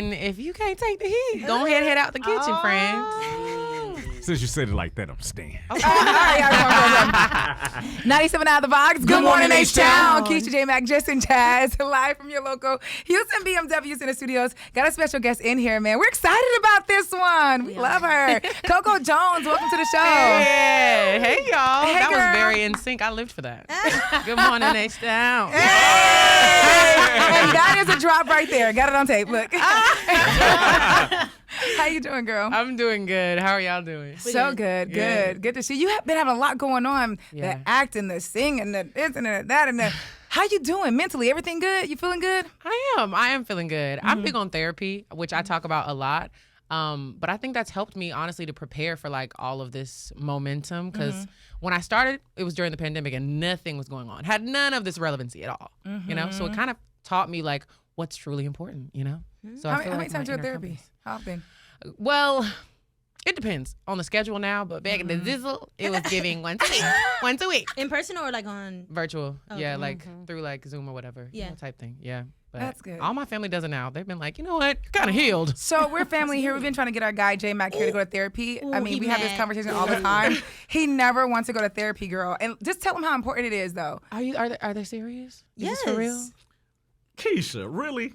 And if you can't take the heat, go ahead and head out the kitchen, friend. Since you said it like that, I'm staying. Okay. 97 out of the box. Good morning, H-Town. Keisha J. Mac, Justin Jazz, live from your local Houston BMW Center Studios. Got a special guest in here, man. We're excited about this one. We love her. Coco Jones, welcome to the show. Hey, y'all. Hey, that girl. was very in sync. I lived for that. Good morning, H-Town. Hey, that is a drop right there. Got it on tape. Look. How you doing, girl? I'm doing good. How are y'all doing? So good. Good to see you. Have been having a lot going on. The acting, the singing, the this and that and the. How you doing mentally? Everything good? You feeling good? I am feeling good. I'm big on therapy, which I talk about a lot. But I think that's helped me, honestly, to prepare for like all of this momentum. Because when I started, it was during the pandemic and nothing was going on. Had none of this relevancy at all. You know, so it kind of taught me like what's truly important. You know. So How many times you do therapy? How often? Well, it depends on the schedule now, but back in the dizzle, it was giving once a week. Once a week. In person or like on? Virtual. Yeah, like through like Zoom or whatever. Yeah. Type thing. Yeah. But That's good. All my family does it now. They've been like, you know what? You're kind of healed. So we're family here. We've been trying to get our guy J Mac here to go to therapy. I mean, we have this conversation all the time. He never wants to go to therapy, girl. And just tell him how important it is, though. Are they serious? Is this for real? Keisha, really?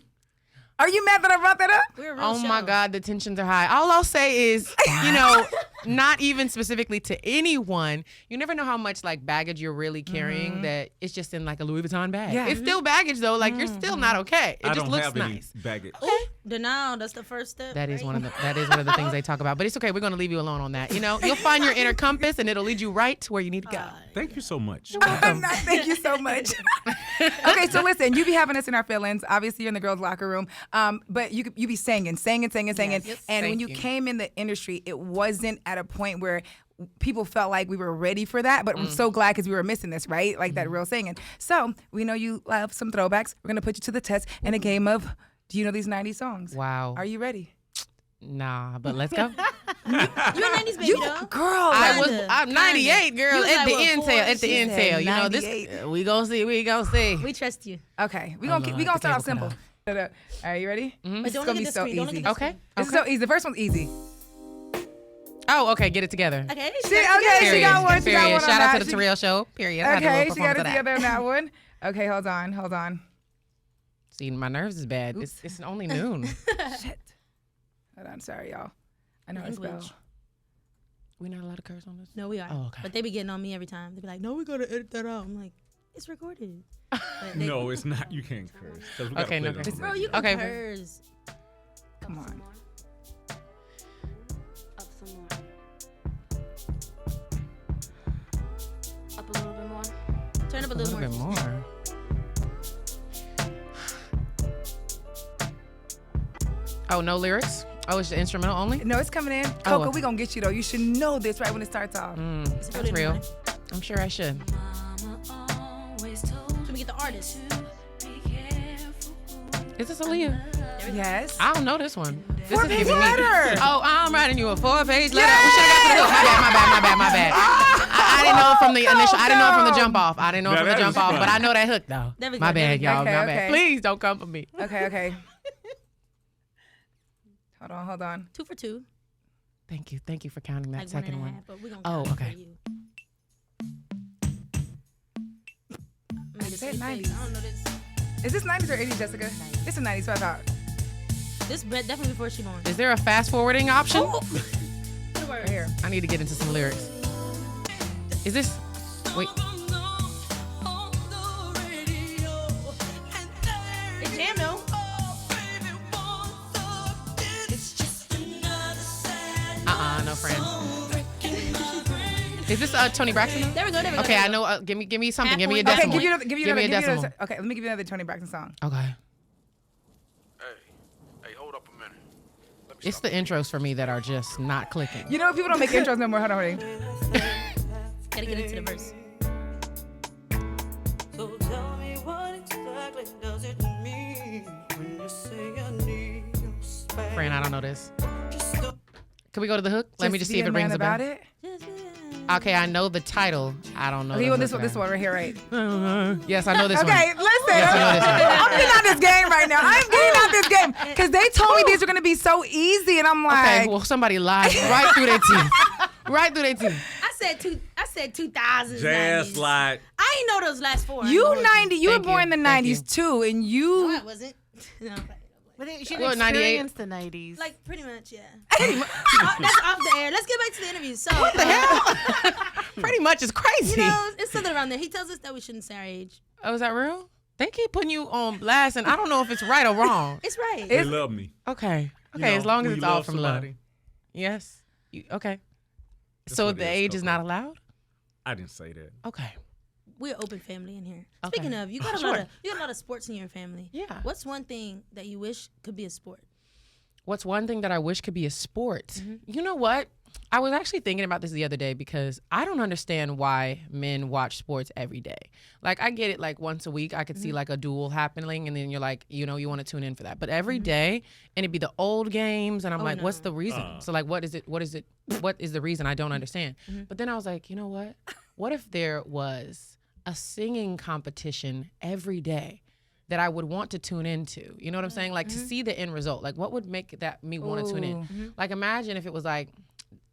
Are you mad that I brought that up? We're a real Oh show. my God, the tensions are high. All I'll say is, you know, not even specifically to anyone, you never know how much like baggage you're really carrying that it's just in like a Louis Vuitton bag. Yeah. It's still baggage though, like you're still not okay. It I just don't looks have nice. any baggage. Denial, that's the first step. That is right? one of the things they talk about. But it's okay, we're gonna leave you alone on that. You know, you'll find your inner compass and it'll lead you right to where you need to go. Thank you so much. Thank you so much. Okay, so listen, you be having us in our feelings. Obviously, you're in the girls' locker room, but you be singing. Yes. And when Thank you you. came in the industry, it wasn't at a point where people felt like we were ready for that, but I'm so glad because we were missing this, right? Like that real singing. So we know you love some throwbacks. We're going to put you to the test in a game of, do you know these 90s songs? Wow. Are you ready? Nah, but let's go. You're a 90s baby, though. Girl. I'm 98, girl. You was At like, the what, end four? tail. At the She end said tail. You know 98. this. We gonna see. We trust you. Okay, we're Oh, going Lord, to the start off cable simple. All right, you ready? But This is don't going to look be at the so screen. Don't look easy. at the Okay. screen. This is so easy. The first one's easy. Oh, okay. Get it together. Okay. She got one. She got Period. one on Shout out that. to the Terrell Show. Period. I had a Okay, little she got performance it of that. together on that one. Okay, hold on. See, my nerves is bad. It's only noon. Shit. Hold on, sorry, y'all. I know how to spell. Language. We not allowed to curse on this? No, we are. Oh, okay. But they be getting on me every time. They be like, no, we got to edit that out. I'm like, it's recorded. But they- No, it's not. You can't curse. 'Cause we gotta Okay, play no it on curse. the Bro, you radio. can Okay. curse. Come on. Up some more. Up a little bit more. Turn up a A little little more. bit more. Oh, no lyrics? Oh, it's the instrumental only? No, it's coming in. Coco, okay. we gonna get you though. You should know this right when it starts off. It's That's really real. nice. I'm sure I should. Let me get the artist. Is this Aaliyah? Yes. I don't know this one. This is Four-page giving me. letter. Oh, I'm writing you a 4-page letter. We should have got to the hook. My bad. I didn't know it from the initial. I didn't know it from the jump off. I didn't know it Now from the that jump was off, fun. but I know that hook though. There we My go, there bad, we go. y'all. Okay, My okay. bad. Please don't come for me. Okay. Hold on. 2 for 2. Thank you for counting that Like second 1.5, one. but we're gonna Oh, count it okay. for you. I said 90s. I don't know this. Is this 90s or 80s, Jessica? This is 90s, so I thought. This definitely before she born. Is there a fast forwarding option? Right here. I need to get into some lyrics. Is this? Wait. It's jam though. No friend. Is this Tony Braxton? There we go. Okay, I know. Give me something. Give me a Half decimal. point. Okay, give you me a another. decimal. Okay, let me give you another Tony Braxton song. Okay. Hey, hold up a minute. Let me It's stop. the intros for me that are just not clicking. You know, people don't make intros no more. Hold on, hold on. Gotta get into the verse. So tell me what exactly does it mean when you say I need your space? Friend, I don't know this. Just Can we go to the hook? Let me just see if be it a man rings a bell. about it. Just Okay, I know the title. I don't know. Okay, you the want hook this one right here, right? Yes, I know this one. Okay, listen. Yes, I know this one. I'm getting out this game right now. I'm getting out this game because they told me these are gonna be so easy, and I'm like, Okay, well, somebody lied right through their teeth. Right through their teeth. I said 2000s. Jazz 90s. like. I ain't know those last four. you 90, you were Thank born you. in the Thank 90s too, and you. No, I wasn't. No. But she Well, 98. experienced the 90s. Like pretty much, yeah. That's off the air. Let's get back to the interview. So, what the hell? Pretty much is crazy. You know, it's something around there. He tells us that we shouldn't say our age. Oh, is that real? They keep putting you on blast, and I don't know if it's right or wrong. It's right. They love me. Okay. You Okay, know, as long as when it's you all love from love. somebody, Yes. Okay. that's So what the it age is Coco. not allowed? I didn't say that. Okay. We're an open family in here. Okay. Speaking of, you got a Sure. lot of sports in your family. Yeah. What's one thing that you wish could be a sport? What's one thing that I wish could be a sport? Mm-hmm. You know what? I was actually thinking about this the other day because I don't understand why men watch sports every day. Like, I get it, like once a week, I could see Mm-hmm. like a duel happening, and then you're like, you know, you want to tune in for that. But every day, and it'd be the old games, and I'm like, what's the reason? So like, what is the reason? I don't understand. But then I was like, you know what? What if there was a singing competition every day that I would want to tune into? You know what I'm saying? Like to see the end result. Like what would make that me want to tune in? Like imagine if it was like,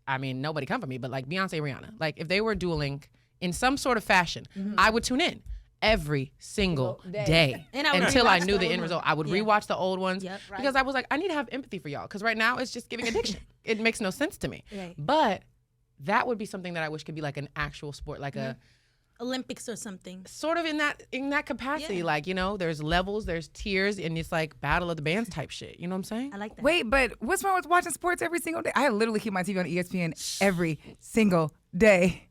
I mean, nobody come for me, but like Beyonce, Rihanna. Like if they were dueling in some sort of fashion, I would tune in every single day And I would until I rewatch knew the the old end ones. result. I would Yeah. rewatch the old ones Yep, right. because I was like, I need to have empathy for y'all because right now it's just giving addiction. It makes no sense to me. Right. But that would be something that I wish could be like an actual sport, like a Olympics or something. sort of in that capacity. Yeah. Like, you know, there's levels, there's tiers, and it's like battle of the bands type shit. You know what I'm saying? I like that. Wait, but what's wrong with watching sports every single day? I literally keep my TV on ESPN every single day.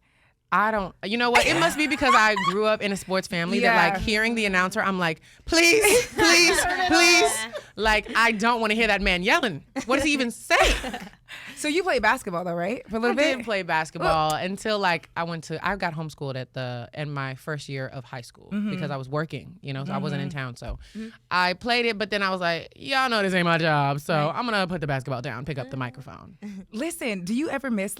I don't, you know what? It must be because I grew up in a sports family that Yeah. like hearing the announcer, I'm like, please, please, please. Like, I don't want to hear that man yelling. What does he even say? So you play basketball though, right? For a I little bit. did play basketball until like I got homeschooled in my first year of high school because I was working, you know, so I wasn't in town. So I played it, but then I was like, y'all know this ain't my job. So I'm going to put the basketball down, pick up the microphone. Listen, do you ever miss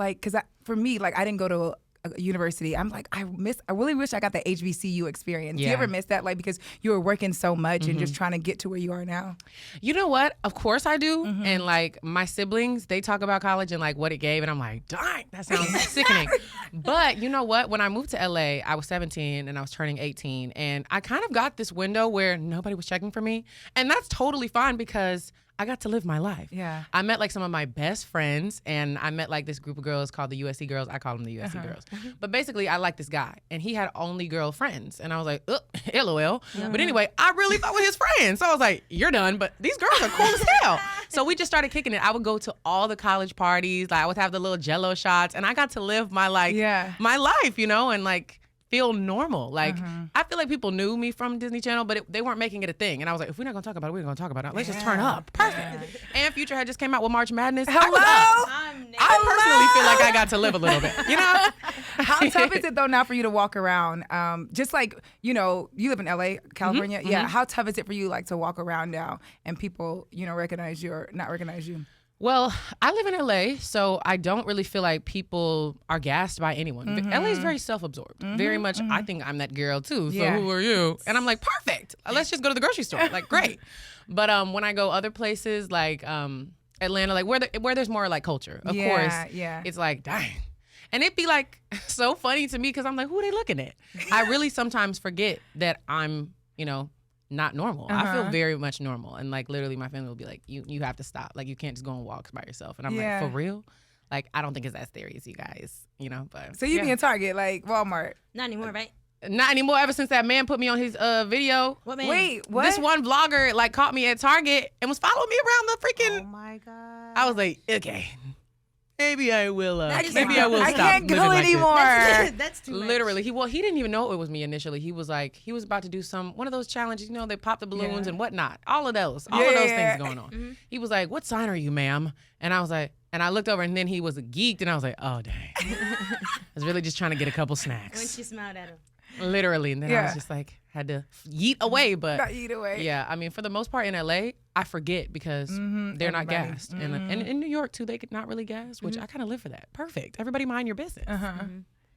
for me, like I didn't go to a university. I'm like, I really wish I got the HBCU experience. Do you Yeah. ever miss that? Like because you were working so much and just trying to get to where you are now. You know what? Of course I do. And like my siblings, they talk about college and like what it gave. And I'm like, dang, that sounds sickening. But you know what? When I moved to LA, I was 17 and I was turning 18. And I kind of got this window where nobody was checking for me. And that's totally fine because I got to live my life. Yeah. I met like some of my best friends and I met like this group of girls called the USC girls. I call them the USC girls. But basically I liked this guy and he had only girl friends. And I was like, LOL. But anyway, I really thought with his friends. So I was like, you're done, but these girls are cool as hell. So we just started kicking it. I would go to all the college parties. Like I would have the little Jello shots and I got to live my my life, you know, and like feel normal. Like I feel like people knew me from Disney Channel, but they weren't making it a thing. And I was like, if we're not gonna talk about it, we're gonna talk about it. Let's just turn up. Perfect. And Future had just came out with March Madness. Hello. I personally feel like I got to live a little bit. You know? How tough is it though now for you to walk around? Just like, you know, you live in LA, California. Yeah. How tough is it for you like to walk around now and people, you know, recognize you or not recognize you? Well, I live in LA, so I don't really feel like people are gassed by anyone. LA is very self-absorbed. Very much, I think I'm that girl too, so Yeah. who are you? And I'm like, perfect. Let's just go to the grocery store. Like, great. But when I go other places like Atlanta, like where there's more like culture, of course, it's like, dang. And it'd be like so funny to me because I'm like, who are they looking at? I really sometimes forget that I'm, you know, not normal. I feel very much normal. And like literally my family will be like, you have to stop. Like you can't just go on walks by yourself. And I'm like, for real? Like I don't think it's that scary as you guys, you know, but. So you be in Target, like Walmart. Not anymore, right? Not anymore ever since that man put me on his video. What man? Wait, what? This one vlogger like caught me at Target and was following me around the freaking. Oh my God. I was like, okay. Maybe I will. That is Maybe wild. I will I stop. can't living go like this. anymore. That's too much. Literally, he didn't even know it was me initially. He was about to do one of those challenges, you know, they pop the balloons and whatnot. All of those things going on. He was like, "What sign are you, ma'am?" And I was like, and I looked over, and then he was geeked, and I was like, "Oh dang!" I was really just trying to get a couple When snacks. she smiled at him. Literally. And then I was Yeah. just like, had to yeet away. But Not either way. yeah, I mean, for the most part in LA, I forget because they're not Everybody. gassed. And in New York too, they could not really gas, which I kind of live for that. Perfect. Everybody mind your business.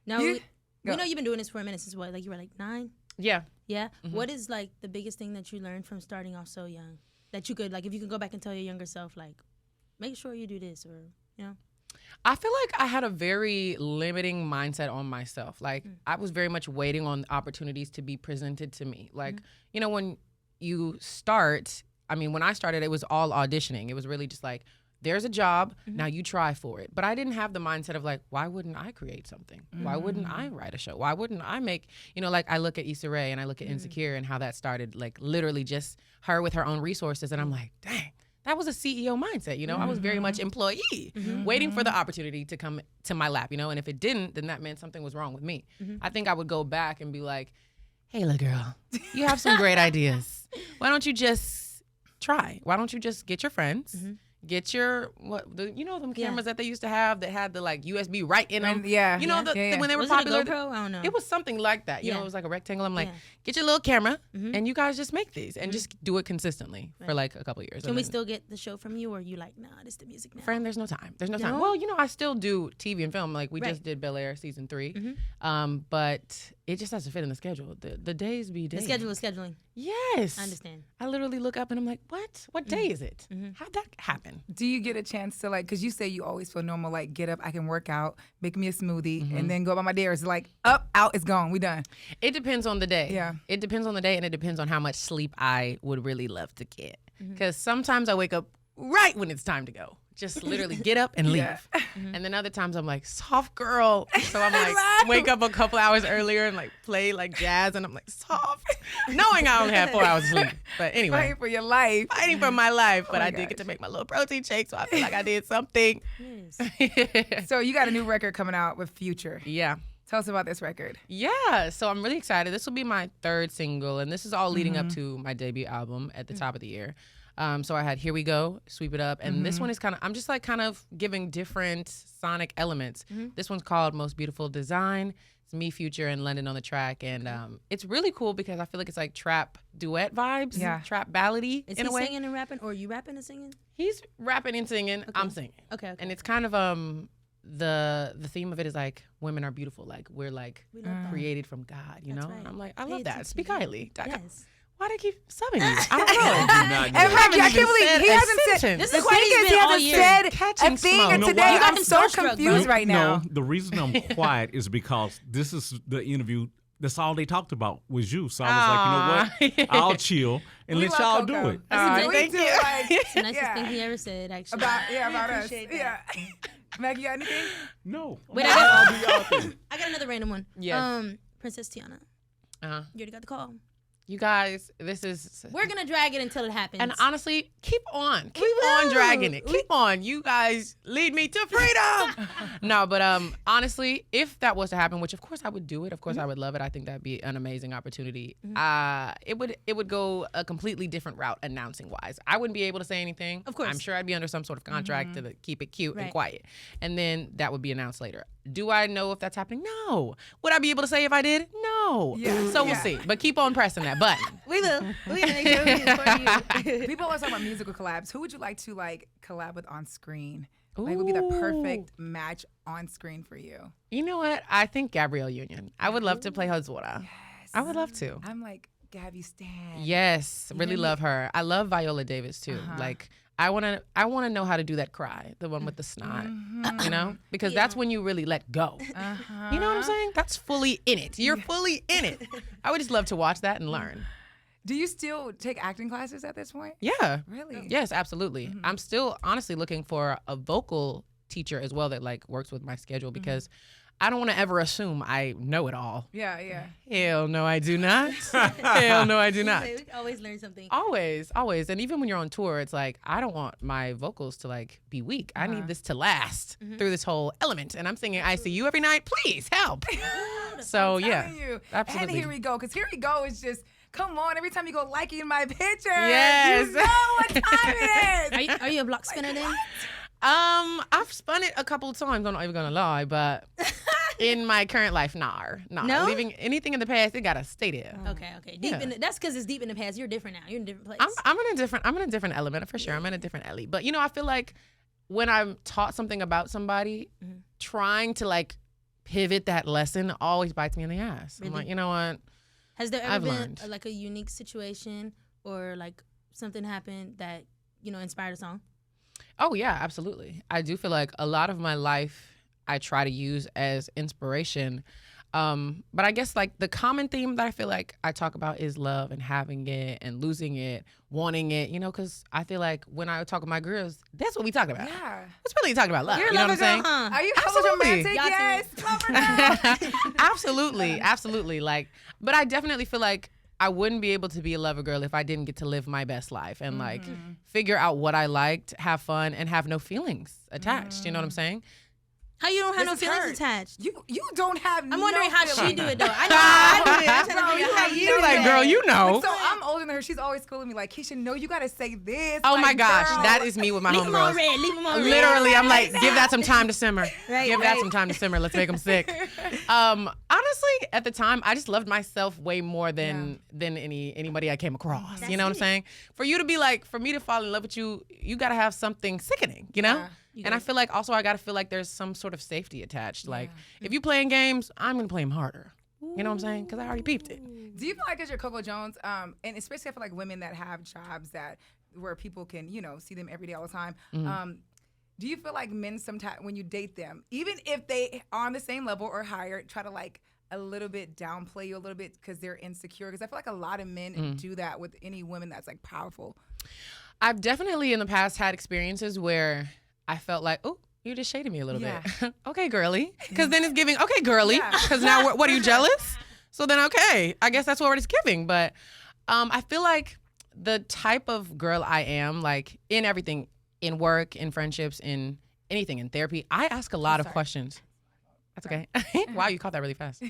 Now, You- we go. know you've been doing this for a minute since what? Like you were like 9? Yeah. Yeah. What is like the biggest thing that you learned from starting off so young? That you could, like, if you could go back and tell your younger self, like, make sure you do this, or, you know? I feel like I had a very limiting mindset on myself. Like I was very much waiting on opportunities to be presented to me. Like, you know, when you start, I mean, when I started, it was all auditioning. It was really just like, there's a job, now you try for it. But I didn't have the mindset of like, why wouldn't I create something? Why wouldn't I write a show? Why wouldn't I make, you know, like I look at Issa Rae and I look at Insecure and how that started, like literally just her with her own resources. And I'm like, dang. That was a CEO mindset, you know? I was very much employee, waiting for the opportunity to come to my lap, you know? And if it didn't, then that meant something was wrong with me. I think I would go back and be like, hey, little girl, you have some great ideas. Why don't you just try? Why don't you just get your friends, get your, them cameras that they used to have that had the like USB right in them? Yeah. You know, when they were Was popular. it a GoPro? I don't know. It was something like that. You know, Yeah. it was like a rectangle. I'm like, Yeah. get your little camera and you guys just make these and just do it consistently for like a couple of years. Can And we then- still get the show from you, or are you like, nah, this the music now? Friend, there's no time. There's no time. No? Well, you know, I still do TV and film. Like we Right. just did Bel-Air season 3, but it just has to fit in the schedule. The days be The days. schedule is scheduling. Yes, I understand. I literally look up and I'm like, what day is it? How'd that happen? Do you get a chance to like, because you say you always feel normal, like get up, I can work out, make me a smoothie, and then go about my day, or is it like up, out, it's gone, we done? It depends on the day. Yeah. It depends on the day, and it depends on how much sleep I would really love to get. Because sometimes I wake up right when it's time to go. Just literally get up and leave. Yeah. And then other times I'm like, soft girl. So I'm like, wake up a couple hours earlier and like play like jazz, and I'm like, soft. Knowing I only have 4 hours of sleep. But anyway, Fighting for your life. fighting for my life. But my I did get gosh. to make my little protein shake, so I feel like I did something. Yes. So you got a new record coming out with Future. Yeah. Tell us about this record. Yeah, so I'm really excited. This will be my 3rd single, and this is all leading up to my debut album at the top of the year. So I had Here We Go, Sweep It Up, and this one is I'm just like kind of giving different sonic elements. This one's called Most Beautiful Design. It's me, Future, and London on the track, and it's really cool because I feel like it's like trap duet vibes, Yeah. trap ballady Is in he a way. singing and rapping, or are you rapping and singing? He's rapping and singing. I'm singing. Okay. And it's kind of the theme of it is like women are beautiful, like we're like We love that. created from God, you That's know. right. And I'm like, I Pay love that. attention Speak to highly. Yes. Why do they keep subbing you? I don't know. do not And know. Maggie, I even can't believe said he a hasn't said. sentence. This The is thing what he's is, been he all hasn't year. said Catching a thing, smoke. and You know today why? You got I'm him so starstruck, confused bro. right now. No, the reason I'm quiet is because this is the interview. That's all they talked about was you. So I was like, you know what? I'll chill and We let love y'all Coco. do it. Aw, We thank do, you. like, It's the nicest yeah. thing he ever said, actually. about us. appreciate Yeah. Maggie, you got anything? No. Wait, I'll do y'all thing. I got another random one. Yes. Princess Tiana. Uh-huh. You already got the call. You guys, this is We're gonna drag it until it happens. and honestly, keep on will. dragging it. Keep on. You guys lead me to freedom. No, but honestly, if that was to happen, which of course I would do it, of course I would love it. I think that'd be an amazing opportunity. It would go a completely different route announcing wise. I wouldn't be able to say anything. Of course. I'm sure I'd be under some sort of contract to keep it cute and Right. quiet, and then that would be announced later. Do I know if that's happening? No. Would I be able to say if I did? No. Yeah. So we'll Yeah. see. But keep on pressing that button. we will. We're gonna make sure we support you. People always talk about musical collabs. Who would you like to like collab with on screen? Like, would be the perfect match on screen for you? You know what? I think Gabrielle Union. I would love to play her Zora. I would love to. I'm like Gabby Stan. Yes, really love her. I love Viola Davis too. Like I want to know how to do that cry, the one with the snot, you know? Because that's when you really let go. You know what I'm saying? That's fully in it. You're fully in it. I would just love to watch that and learn. Do you still take acting classes at this point? Yeah. Really? Yes, absolutely. I'm still honestly looking for a vocal teacher as well that like works with my schedule because I don't want to ever assume I know it all. Yeah, yeah. Hell no, I do not. Hell no, I do not. We always learn something. Always. And even when you're on tour, it's like, I don't want my vocals to like be weak. I need this to last through this whole element. And I'm singing ICU every night. Please help. So yeah, Telling you. absolutely. And Here We Go, because Here We Go is just, come on, every time you go liking my picture, Yes. you know what time it is. Are you a block spinner then? I've spun it a couple of times. I'm not even gonna lie, but In my current life, nah. No? Leaving anything in the past, it gotta stay there. Okay. Deep in that's because it's deep in the past. You're different now. You're in a different place. I'm in a different element for sure. I'm in a different Ellie. But I feel like when I'm taught something about somebody, trying to like pivot that lesson always bites me in the ass. Really? I'm like, you know what? Has there ever I've been learned. like a unique situation or like something happened that inspired a song? Oh yeah, absolutely. I do feel like a lot of my life I try to use as inspiration. But I guess like the common theme that I feel like I talk about is love and having it and losing it, wanting it, because I feel like when I talk with my girls, that's what we talk about. Yeah. It's really talking about love. You're a You know what I'm lover girl, saying? huh? Are you Absolutely. romantic? Y'all Yes. too. Lover girl. Absolutely. Like, but I definitely feel like I wouldn't be able to be a lover girl if I didn't get to live my best life and like figure out what I liked, have fun, and have no feelings attached. You know what I'm saying? How you don't have no This is feelings hurt. attached? You don't have. I'm wondering how she feelings. do it though. I know how I do it. I'm trying to Bro, figure you out how have you no do Like, it. girl, you know. So I'm older than her. She's always schooling me like, Keisha, no, you gotta say this. Oh like, my gosh, girl. that is me with my Leave them on homegirls. red. Leave them on red. Literally, I'm like, give that some time to simmer. Right, Give that right. some time to simmer. Let's make them sick. Honestly, at the time, I just loved myself way more than anybody I came across. You know what I'm saying? For you to be like, for me to fall in love with you, you gotta have something sickening. Yeah. And I feel like also I gotta feel like there's some sort of safety attached. Like if you playing games, I'm gonna play them harder. You know what I'm saying? Because I already peeped it. Do you feel like as your Coco Jones, and especially I feel like women that have jobs where people can, see them every day all the time. Do you feel like men sometimes when you date them, even if they are on the same level or higher, try to like a little bit downplay you a little bit because they're insecure? Because I feel like a lot of men do that with any woman that's like powerful. I've definitely in the past had experiences where I felt like, oh, you just shaded me a little bit. Okay, girly. Because then it's giving, okay, girly. Yeah. Because now, what are you, jealous? So then, okay, I guess that's what it's giving. But I feel like the type of girl I am, like in everything, in work, in friendships, in anything, in therapy, I ask a lot of questions. That's okay. Wow, you caught that really fast.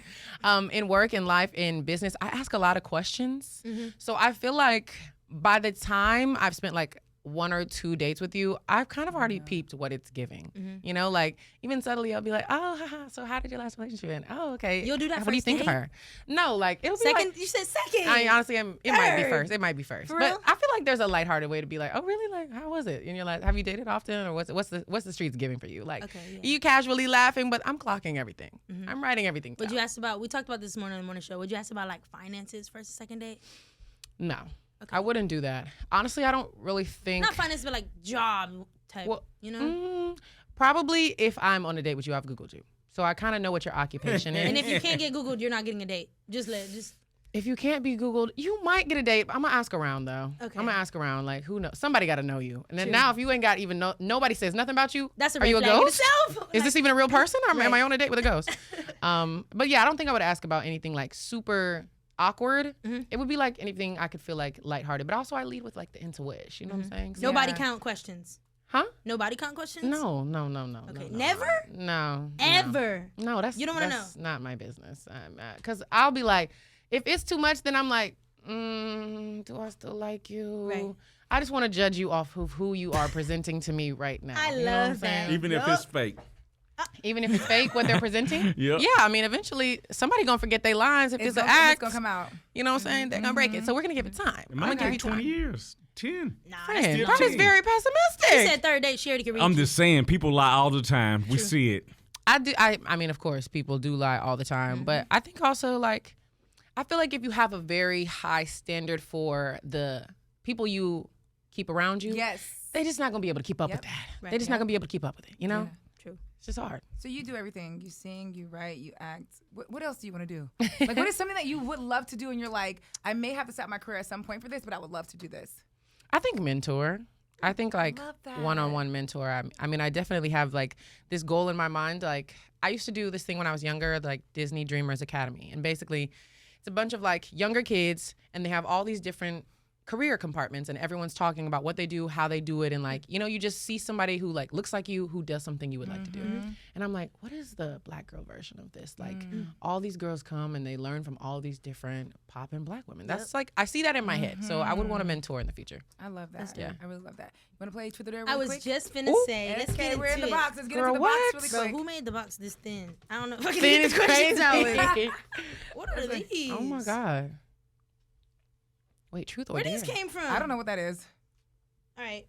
In work, in life, in business, I ask a lot of questions. So I feel like by the time I've spent like 1 or 2 dates with you, I've kind of already peeped what it's giving. Like even subtly I'll be like, oh, haha, so how did your last relationship end? Oh, okay. You'll do that What do you first think of date? her? No, like it'll be Second, like, you said second. I honestly it might be Third. first. It might be first. For But real? I feel like there's a lighthearted way to be like, oh really? Like how was it? And you're like, have you dated often? Or what's the streets giving for you? Like Okay, yeah. you casually laughing, but I'm clocking everything. I'm writing everything Would down. you ask about? We talked about this morning on the morning show. Would you ask about like finances first and second date? No. I wouldn't do that. Honestly, I don't really think. Not finance, but like job type. Well, You know. Probably if I'm on a date with you, I've Googled you. So I kind of know what your occupation is. And if you can't get Googled, you're not getting a date. Just If you can't be Googled, you might get a date. I'm going to ask around, though. Okay. I'm going to ask around. Like, who knows? Somebody got to know you. And then now, if you ain't got even nobody says nothing about you, that's a are red you a flag in ghost? itself. Is this even a real person? Or am Right. I on a date with a ghost? But yeah, I don't think I would ask about anything like super awkward. It would be like anything I could feel like lighthearted. But also I lead with like the into wish. You know what I'm saying? So- Nobody count questions. Huh? Nobody count questions. No. Okay. no. Never. No. Ever. No, that's You don't wanna that's not my business. Because I'll be like, if it's too much, then I'm like, do I still like you? Right. I just want to judge you off of who you are presenting to me right now. I You know what I'm love that. saying? Even if it's fake. Even if it's fake, what they're presenting. Yep. Yeah, I mean, eventually somebody gonna forget their lines. If it's an It's act, gonna come out. you know what I'm saying? They're gonna break it. So we're gonna give it time. It I'm might gonna give take you 20 time. years. 10. Nah, Man, still that is 10. very she pessimistic. said third date. She already can reach. I'm just saying, people lie all the time. We see it. I do. I mean, of course, people do lie all the time, but I think also like, I feel like if you have a very high standard for the people you keep around you, Yes. they're just not gonna be able to keep up Yep. with that. Right. They're just not gonna be able to keep up with it. You know, True. it's just hard. So you do everything. You sing, you write, you act. What else do you want to do? Like, what is something that you would love to do and you're like, I may have to stop my career at some point for this, but I would love to do this? I think mentor. I think like love that. one-on-one mentor. I mean, I definitely have like this goal in my mind. Like I used to do this thing when I was younger, like Disney Dreamers Academy. And basically it's a bunch of like younger kids and they have all these different career compartments, and everyone's talking about what they do, how they do it, and like, you know, you just see somebody who like looks like you, who does something you would like to do. And I'm like, what is the black girl version of this? Like, all these girls come and they learn from all these different poppin' black women. That's like, I see that in my head. So I would want to mentor in the future. I love that. Yeah. I really love that. You want to play Truth or Dare I real was quick? just finna say, let's Okay, get we're in into the it. box. Let's get Girl, into the what? box Bro, really quick. who made the box this thin? I don't know. Thin is crazy. What are these? Oh my God. Wait, truth or Where dare? these came from? I don't know what that is. All right.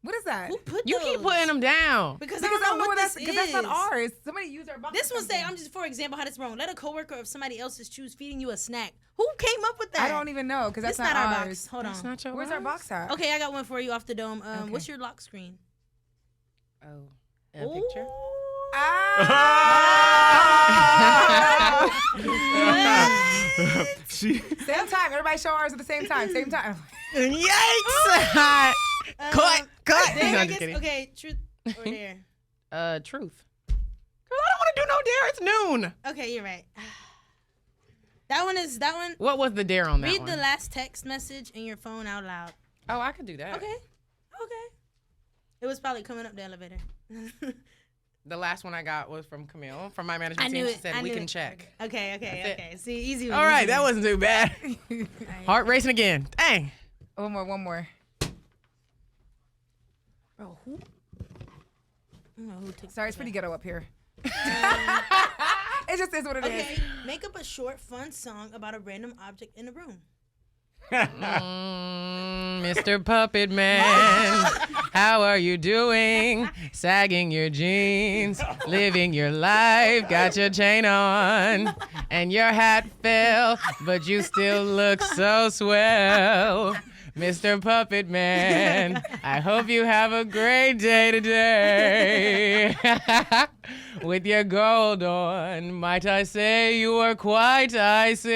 What is that? Who put You those? keep putting them down. Because Because I don't know what this because is. that's not ours. Somebody used our box. This one say, I'm just, for example, how this wrong. Let a coworker of somebody else's choose feeding you a snack. Who came up with that? I don't even know because that's It's not our ours. box. Hold That's on. not your Where's our box at? Okay, I got one for you off the dome. Okay. What's your lock screen? Oh, a picture? She Same time. Everybody show ours at the same time. Same time. Yikes! Cut! Dang, No, I I'm just guess, kidding. okay, truth or dare. Truth. Girl, I don't want to do no dare. It's noon. Okay, you're right. That one. What was the dare on that Read one? the last text message in your phone out loud. Oh, I could do that. Okay. It was probably coming up the elevator. The last one I got was from Camille, from my I management knew team. it. She said, I we knew can it. check. Okay. See, easy. All right, that wasn't too bad. Heart racing again. Dang. One more. Bro, who? I don't know who took Sorry, it's that. pretty ghetto up here. It just is what it is. Okay, make up a short, fun song about a random object in the room. Mr. Puppet Man, how are you doing? Sagging your jeans, living your life, got your chain on, and your hat fell, but you still look so swell. Mr. Puppet Man, I hope you have a great day today. With your gold on, might I say you are quite icy.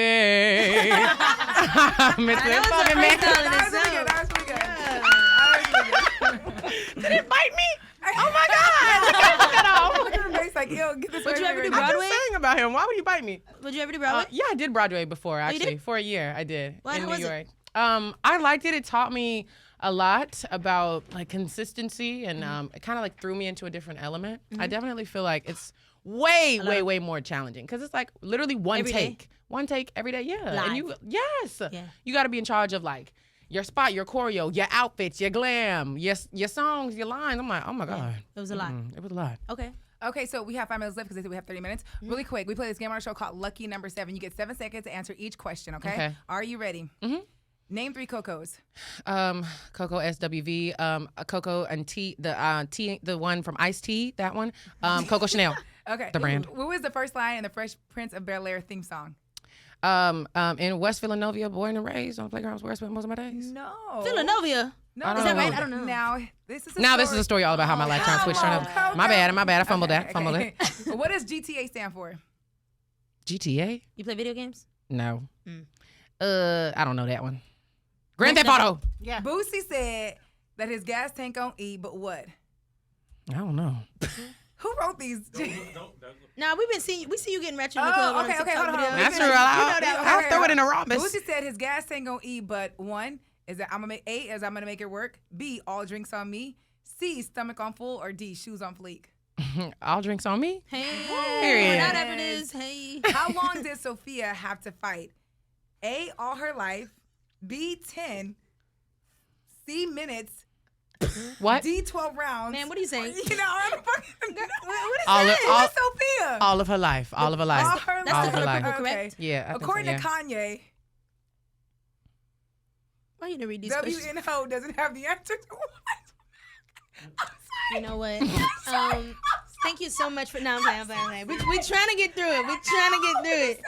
Mr. Puppet Man. That was pretty good. Did it bite me? Oh my God! Look at her face like, yo, get this Would right you ever here. do I'm Broadway? just saying about him. Why would you bite me? Would you ever do Broadway? Yeah, I did Broadway before, you actually. did? For a year, I did Well, in how New was it? York. I liked it. It taught me a lot about like consistency, and it kind of like threw me into a different element. I definitely feel like it's way more challenging because it's like literally one Every day? one take every day. Yeah, and you Yeah. you got to be in charge of like your spot, your choreo, your outfits, your glam, your songs, your lines. I'm like, oh my God, It was a lot. it was a lot. Okay. Okay, so we have 5 minutes left because they said we have 30 minutes. Really quick, we play this game on our show called Lucky Number 7. You get 7 seconds to answer each question, okay? Okay. Are you ready? Name 3 Cocos. Coco SWV, Coco and T, the one from Ice T, that one. Coco Chanel, Okay. the brand. What was the first line in the Fresh Prince of Bel-Air theme song? In West Philadelphia, born and raised on the playgrounds where I spent most of my days. No. Philadelphia. No. I don't Is that know. right? I don't know. Now, this is a Now story. this is a story all about how my lifetime switched on. My bad. I fumbled that. Fumbled it. What does GTA stand for? GTA? You play video games? No. I don't know that one. Grand Theft Auto. Yeah. Boosie said that his gas tank on E, but what? I don't know. Who wrote these? Nah, we see you getting ratchet in the club. on okay, TikTok hold on. videos. That's You true. know I'll that. throw it in a rhombus. Boosie said his gas tank on E, but 1 is that I'm gonna make it work. B, all drinks on me. C, stomach on full, or D, shoes on fleek. All drinks on me. Hey, Period. whatever it is. Hey. How long did Sophia have to fight? A, all her life. B, 10. C, minutes. What? D, 12 rounds. Man, what are you saying? You know, I'm fucking. What is All that? of- all- It's Sophia. All of her life. All of her life. All her That's all the of her color life. purple, Okay. correct? Yeah. I think so, According yeah. to Kanye, Why you didn't read these questions? WNO doesn't have the answer to what? You know what? Thank you so much for. No, I'm playing. We trying to get through it. We trying to get through it.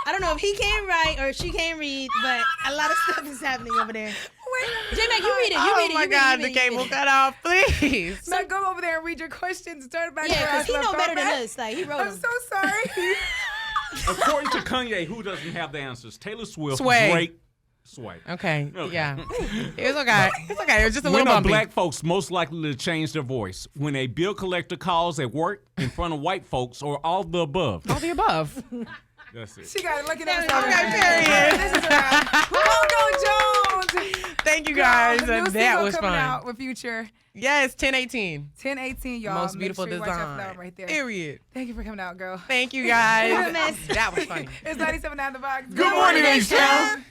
I don't know if he can't write or she can't read, but a lot of stuff is happening over there. J-Mac, you read it. You Oh read it. my you God, read it, the you read cable it. cut off, please. Now go over there and read your questions. Start back. Yeah, where I because he left know off better than at. us. Like he wrote I'm them. so sorry. According to Kanye, who doesn't have the answers? Taylor Swift, Sway. Drake, Sway. Okay. Okay. Yeah. It was okay. It's okay. It was just a When little are bumpy. black folks most likely to change their voice? When a bill collector calls at work, in front of white folks, or all the above? All the above. That's it. She got it. Look at There we that. go. This is a wrap. Coco Jones. Thank you Girl, guys. the new That single was coming fun. out with Future. Yes, 1018. 1018, y'all. Most Make beautiful sure you watch that design. flower right there. Period. Thank you for coming out, girl. Thank you guys. You're a mess. That was funny. It's 97 out the box. Good morning, H-Town.